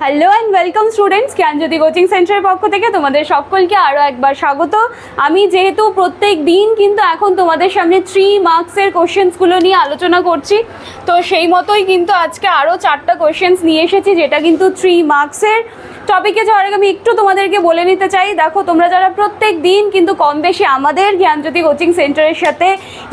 Hello and welcome students, Gyanjyoti coaching সেন্টারের পক্ষ থেকে তোমাদের সকলকে আরও একবার স্বাগত। আমি যেহেতু প্রত্যেক দিন কিন্তু এখন তোমাদের সামনে 3 মার্কসের কোশ্চেন্সগুলো নিয়ে আলোচনা করছি, তো সেই মতোই কিন্তু আজকে আরও 4টা কোশ্চেন্স নিয়ে এসেছি, যেটা কিন্তু 3 মার্কসের। টপিকে যাওয়ার আগে আমি একটু তোমাদেরকে বলে নিতে চাই, দেখো তোমরা যারা প্রত্যেক দিন কিন্তু কম বেশি আমাদের জ্ঞানজ্যোতি কোচিং সেন্টারের সাথে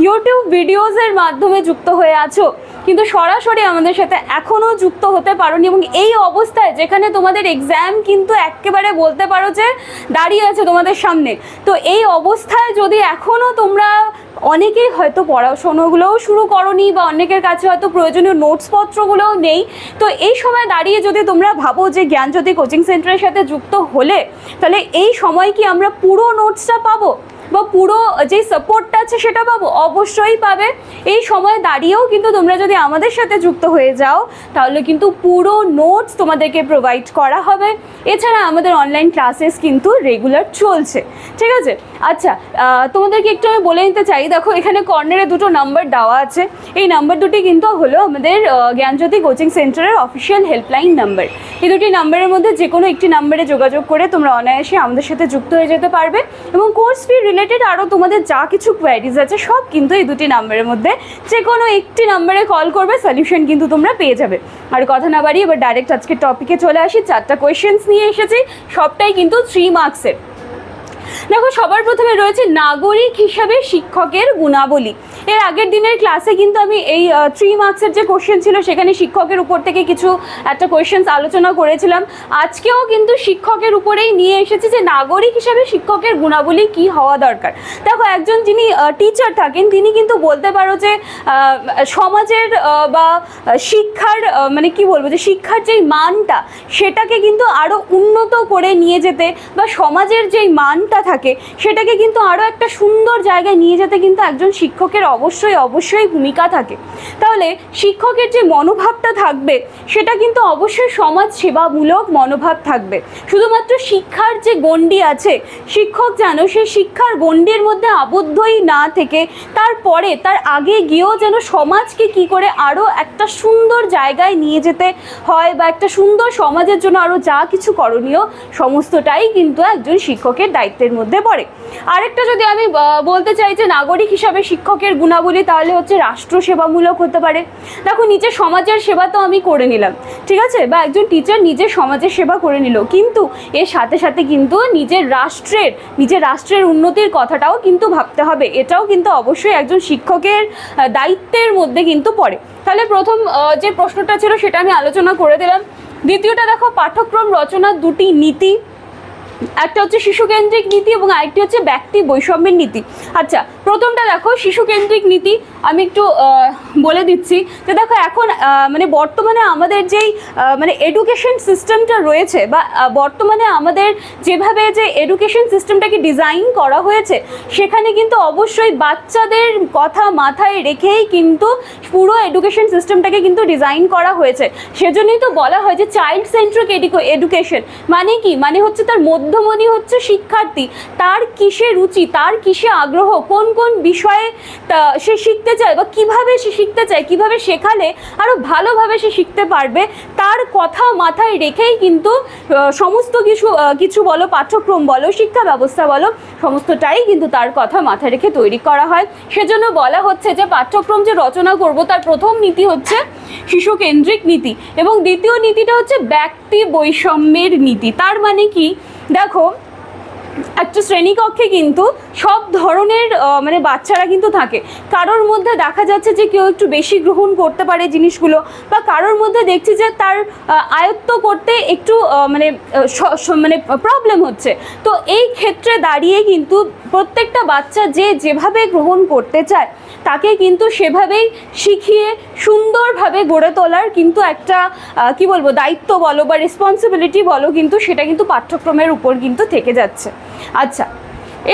ইউটিউব ভিডিওসের মাধ্যমে যুক্ত হয়ে আছো, কিন্তু সরাসরি আমাদের সাথে এখনও যুক্ত হতে পারোনি, এবং এই অবস্থায় যেখানে তোমাদের এক্সাম কিন্তু একেবারে বলতে পারো যে দাঁড়িয়ে আছে তোমাদের সামনে, তো এই অবস্থায় যদি এখনও তোমরা অনেকেই হয়তো পড়াশোনাগুলোও শুরু করোনি বা অনেকের কাছে হয়তো প্রয়োজনীয় নোটসপত্রগুলোও নেই, তো এই সময় দাঁড়িয়ে যদি তোমরা ভাবো যে জ্ঞানজ্যোতি কোচিং সেন্টারের সাথে যুক্ত হলে তাহলে এই সময় কি আমরা পুরো নোটসটা পাবো বা পুরো যে সাপোর্টটা আছে সেটা পাবো? অবশ্যই পাবে। এই সময় দাঁড়িয়েও কিন্তু তোমরা যদি আমাদের সাথে যুক্ত হয়ে যাও তাহলে কিন্তু পুরো নোটস তোমাদেরকে প্রোভাইড করা হবে। এছাড়া আমাদের অনলাইন ক্লাসেস কিন্তু রেগুলার চলছে, ঠিক আছে? আচ্ছা, তোমাদেরকে একটু আমি বলে নিতে চাই, দেখো এখানে কর্নারে দুটো নাম্বার দেওয়া আছে, এই নাম্বার দুটি কিন্তু হলো আমাদের জ্ঞানজ্যোতি কোচিং সেন্টারের অফিসিয়াল হেল্পলাইন নাম্বার। এই দুটি নাম্বারের মধ্যে যে কোনো একটি নাম্বারে যোগাযোগ করে তোমরা অনায়াসে আমাদের সাথে যুক্ত হয়ে যেতে পারবে, এবং কোর্স ফি রিলেটেড আরও তোমাদের যা কিছু কোয়ারিজ আছে সব কিন্তু এই দুটি নাম্বারের মধ্যে যে কোনো একটি নাম্বারে কল করবে, সলিউশন কিন্তু তোমরা পেয়ে যাবে। আর কথা না বাড়িয়ে এবার ডাইরেক্ট আজকের টপিকে চলে আসি। 4টা কোয়েশ্চেন্স নিয়ে এসেছি, সবটাই কিন্তু 3 মার্কসের। দেখো সবার প্রথমে রয়েছে নাগরিক হিসাবে শিক্ষকের গুণাবলী। এর আগের দিনের ক্লাসে কিন্তু আমি এই 3 মার্কসের যে কোশ্চেন ছিল সেখানে শিক্ষকের উপর থেকে কিছু একটা কোয়েশ্চেন্স আলোচনা করেছিলাম। আজকেও কিন্তু শিক্ষকের উপরেই নিয়ে এসেছি যে নাগরিক হিসাবে শিক্ষকের গুণাবলী কি হওয়া দরকার। দেখো একজন যিনি টিচার থাকেন তিনি কিন্তু বলতে পারো যে সমাজের বা শিক্ষার মানে কি বলবো যে শিক্ষার যেই মানটা সেটাকে কিন্তু আরও উন্নত করে নিয়ে যেতে বা সমাজের যেই মানটা থাকে সেটাকে কিন্তু আরও একটা সুন্দর জায়গায় নিয়ে যেতে কিন্তু একজন শিক্ষকের অবশ্যই ভূমিকা থাকে। তাহলে শিক্ষকের যে মনোভাবটা থাকবে সেটা কিন্তু অবশ্যই সমাজ সেবামূলক মনোভাব থাকবে। শুধুমাত্র শিক্ষার যে গণ্ডি আছে, শিক্ষক যেন সেই শিক্ষার গণ্ডির মধ্যে আবদ্ধই না থেকে তারপরে তার আগে গিয়েও যেন সমাজকে কি করে আরও একটা সুন্দর জায়গায় নিয়ে যেতে হয় বা একটা সুন্দর সমাজের জন্য আরও যা কিছু করণীয় সমস্তটাই কিন্তু একজন শিক্ষকের দায়িত্বের মধ্যে পড়ে। আরেকটা যদি আমি বলতে চাই যে নাগরিক হিসাবে শিক্ষকের গুণাবলী, তাহলে হচ্ছে রাষ্ট্র সেবামূলক হতে পারে। দেখো নিজের সমাজের সেবা তো আমি করে নিলাম, ঠিক আছে, বা একজন টিচার নিজের সমাজের সেবা করে নিল, কিন্তু এর সাথে সাথে কিন্তু নিজের রাষ্ট্রের উন্নতির কথাটাও কিন্তু ভাবতে হবে। এটাও কিন্তু অবশ্যই একজন শিক্ষকের দায়িত্বের মধ্যে কিন্তু পড়ে। তাহলে প্রথম যে প্রশ্নটা ছিল সেটা আমি আলোচনা করে দিলাম। দ্বিতীয়টা দেখো পাঠ্যক্রম রচনার দুটি নীতি, একটা হচ্ছে শিশুকেন্দ্রিক নীতি এবং আরেকটি হচ্ছে ব্যক্তি বৈষম্যের নীতি। আচ্ছা, প্রথমটা দেখো শিশুকেন্দ্রিক নীতি। আমি একটু বলে দিচ্ছি যে দেখো এখন মানে বর্তমানে আমাদের যেই মানে এডুকেশন সিস্টেমটা রয়েছে বা বর্তমানে আমাদের যেভাবে যে এডুকেশন সিস্টেমটাকে ডিজাইন করা হয়েছে সেখানে কিন্তু অবশ্যই বাচ্চাদের কথা মাথায় রেখেই কিন্তু পুরো এডুকেশন সিস্টেমটাকে কিন্তু ডিজাইন করা হয়েছে। সেজন্যই তো বলা হয় যে চাইল্ড সেন্ট্রিক এডুকেশন। মানে কি? মানে হচ্ছে তার মধ্যমণি হচ্ছে শিক্ষার্থী, তার কিসে রুচি, তার কিসে আগ্রহ, কোন কোন বিষয়ে সে শিখতে চায় বা কিভাবে সে শিখতে চায়, কিভাবে শেখালে আরও ভালোভাবে সে শিখতে পারবে, তার কথা মাথায় রেখেই কিন্তু সমস্ত কিছু বলো, পাঠ্যক্রম বলো, শিক্ষা ব্যবস্থা বলো, সমস্তটাই কিন্তু তার কথা মাথায় রেখে তৈরি করা হয়। সেজন্য বলা হচ্ছে যে পাঠ্যক্রম যে রচনা করব তার প্রথম নীতি হচ্ছে শিশুকেন্দ্রিক নীতি এবং দ্বিতীয় নীতিটা হচ্ছে ব্যক্তি বৈষম্যের নীতি। তার মানে কি? দেখো একটা শ্রেণীকক্ষে কিন্তু সব ধরনের মানে বাচ্চারা কিন্তু থাকে। কারোর মধ্যে দেখা যাচ্ছে যে কেউ একটু বেশি গ্রহণ করতে পারে জিনিসগুলো, বা কারোর মধ্যে দেখছি যে তার আয়ত্ত করতে একটু মানে প্রবলেম হচ্ছে। তো এই ক্ষেত্রে দাঁড়িয়ে কিন্তু প্রত্যেকটা বাচ্চা যেভাবে গ্রহণ করতে চায় তাকে কিন্তু সেভাবেই শিখিয়ে সুন্দরভাবে গড়ে তোলার কিন্তু একটা কি বলবো দায়িত্ব বলো বা রেসপন্সিবিলিটি বলো, কিন্তু সেটা কিন্তু পাঠ্যক্রমের উপর কিন্তু থেকে যাচ্ছে। আচ্ছা,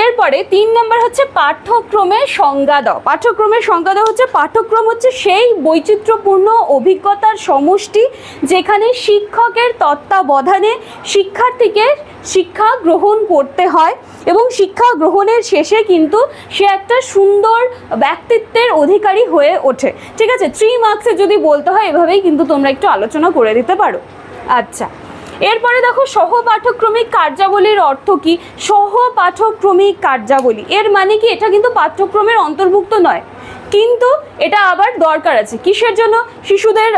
এরপরে 3 নম্বর হচ্ছে পাঠ্যক্রমের সংজ্ঞা দাও। পাঠ্যক্রমের সংজ্ঞা দাও হচ্ছে পাঠ্যক্রম হচ্ছে সেই বৈচিত্র্যপূর্ণ অভিজ্ঞতার সমষ্টি যেখানে শিক্ষকের তত্ত্বাবধানে শিক্ষার্থীকে শিক্ষা গ্রহণ করতে হয় এবং শিক্ষা গ্রহণের শেষে কিন্তু সে একটা সুন্দর ব্যক্তিত্বের অধিকারী হয়ে ওঠে। ঠিক আছে, 3 মার্কসে যদি বলতে হয় এভাবেই কিন্তু তোমরা একটু আলোচনা করে দিতে পারো। আচ্ছা, এরপরে দেখো সহপাঠক্রমিক কার্যাবলীর অর্থ কি? সহপাঠক্রমিক কার্যাবলী এর মানে কি? এটা কিন্তু পাঠ্যক্রমের অন্তর্ভুক্ত নয়, কিন্তু এটা আবার দরকার আছে কিসের জন্য? শিশুদের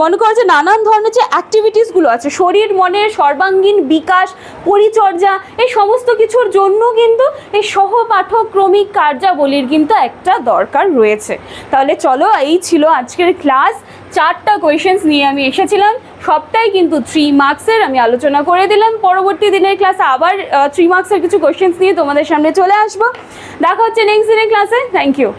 মনে করো যে নানান ধরনের যে অ্যাক্টিভিটিসগুলো আছে, শরীর মনের সর্বাঙ্গীন বিকাশ, পরিচর্যা, এই সমস্ত কিছুর জন্য কিন্তু এই সহপাঠক্রমিক কার্যাবলীর কিন্তু একটা দরকার রয়েছে। তাহলে চলো, এই ছিল আজকের ক্লাস। 4টা কোয়েশ্চেন্স নিয়ে আমি এসেছিলাম, সবটাই কিন্তু 3 মার্কসের আমি আলোচনা করে দিলাম। পরবর্তী দিনের ক্লাসে আবার 3 মার্কসের কিছু কোয়েশ্চেন্স নিয়ে তোমাদের সামনে চলে আসবো। দেখা হচ্ছে নেক্সট দিনের ক্লাসে। Thank you.